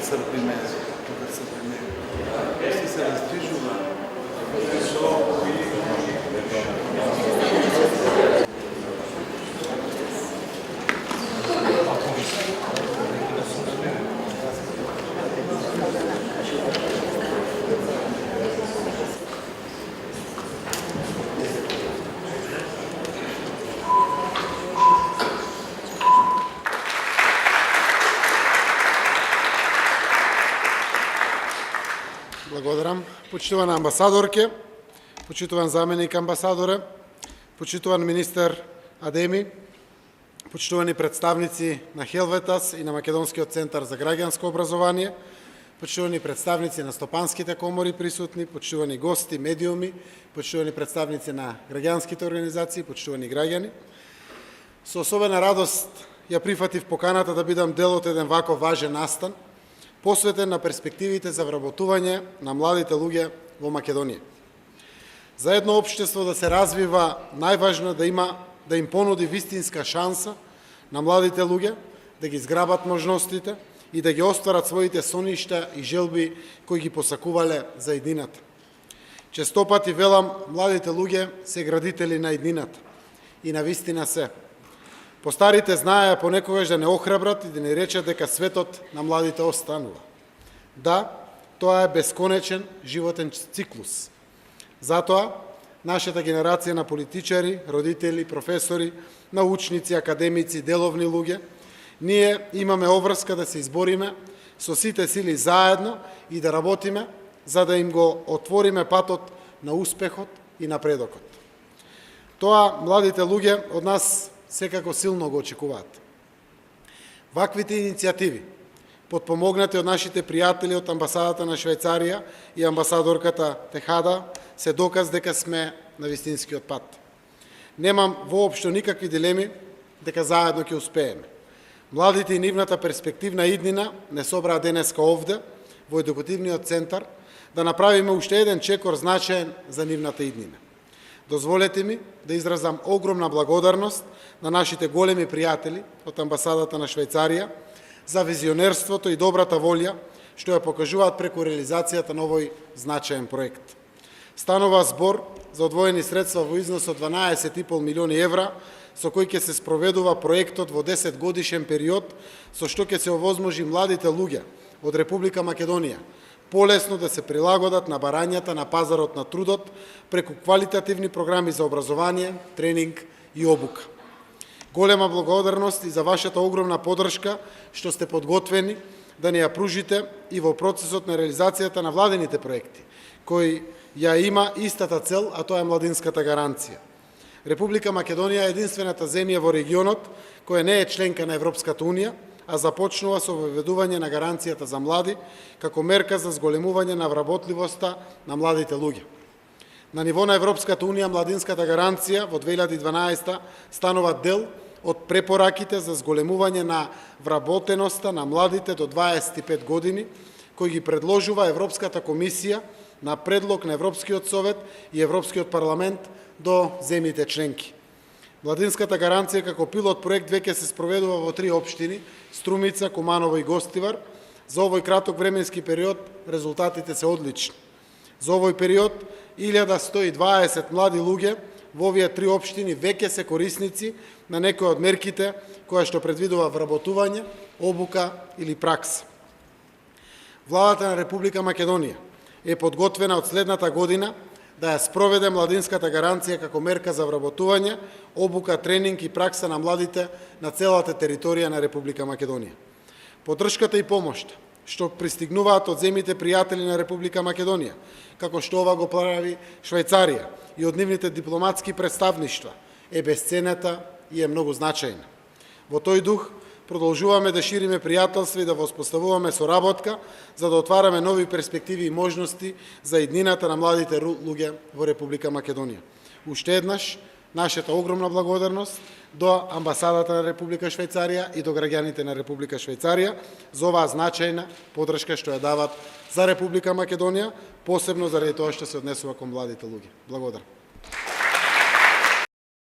црпиме, Се се раздвижува. Благодарам. Почитувана амбасадорке, почитуван заменик амбасадоре, почитуван министер Адеми, почитувани представници на Хелветас и на Македонскиот центар за граѓанско образование, почитувани представници на стопанските комори присутни, почитувани гости, медиуми, почитувани представници на граѓанските организации, почитувани граѓани. Со особена радост ја прифатив поканата да бидам дел од еден ваков важен настан, посветен на перспективите за вработување на младите луѓе во Македонија. За едно општество да се развива, најважно да им понуди вистинска шанса на младите луѓе да ги зграбат можностите и да ги остварат своите соништа и желби кои ги посакувале за иднината. Често пати велам, младите луѓе се градители на иднината и на вистина се. Постарите знаеа понекогаш да не охрабрат и да не речат дека светот на младите останува. Да, тоа е бесконечен животен циклус. Затоа, нашата генерација на политичари, родители, професори, научници, академици, деловни луѓе, ние имаме обврска да се избориме со сите сили заедно и да работиме за да им го отвориме патот на успехот и напредокот. Тоа младите луѓе од нас секако силно го очекуваат. Ваквите иницијативи, подпомогнати од нашите пријатели од амбасадата на Швајцарија и амбасадорката Техада, се доказ дека сме на вистинскиот пат. Немам воопшто никакви дилеми дека заедно ќе успееме. Младите и нивната перспективна иднина не собраа денеска овде, во едукативниот центар, да направиме уште еден чекор значаен за нивната иднина. Дозволете ми да изразам огромна благодарност на нашите големи пријатели од амбасадата на Швајцарија за визионерството и добрата волја што ја покажуваат преку реализацијата на овој значаен проект. Станува збор за одвоени средства во износ од 12,5 милиони евра, со кои ќе се спроведува проектот во 10 годишен период, со што ќе се овозможи младите луѓе од Република Македонија полесно да се прилагодат на барањата на пазарот на трудот преку квалитативни програми за образование, тренинг и обука. Голема благодарност и за вашата огромна поддршка што сте подготвени да ни ја пружите и во процесот на реализацијата на владените проекти, кои ја има истата цел, а тоа е младинската гаранција. Република Македонија е единствената земја во регионот која не е членка на Европската унија, а започнува со воведување на гаранцијата за млади како мерка за зголемување на вработливоста на младите луѓе. На ниво на Европската унија младинската гаранција во 2012 станува дел од препораките за зголемување на вработеноста на младите до 25 години, кои ги предложува Европската комисија на предлог на Европскиот совет и Европскиот парламент до земјите членки. Младинската гаранција како пилот проект веќе се спроведува во 3 општини – Струмица, Куманово и Гостивар. За овој краток временски период резултатите се одлични. За овој период 1120 млади луѓе во овие 3 општини веќе се корисници на некои од мерките која што предвидува вработување, обука или пракса. Владата на Република Македонија е подготвена од следната година да ја спроведе младинската гаранција како мерка за вработување, обука, тренинг и пракса на младите на целата територија на Република Македонија. Поддршката и помошта што пристигнуваат од земјите пријатели на Република Македонија, како што ова го прави Швајцарија и од нивните дипломатски представништва, е бесценета и е многу значајна. Во тој дух, продолжуваме да шириме пријателство и да воспоставуваме соработка, за да отвараме нови перспективи и можности за иднината на младите луѓе во Република Македонија. Уште еднаш, нашата огромна благодарност до амбасадата на Република Швајцарија и до граѓаните на Република Швајцарија за оваа значајна поддршка што ја дават за Република Македонија, посебно заради тоа што се однесува кон младите луѓе. Благодарам.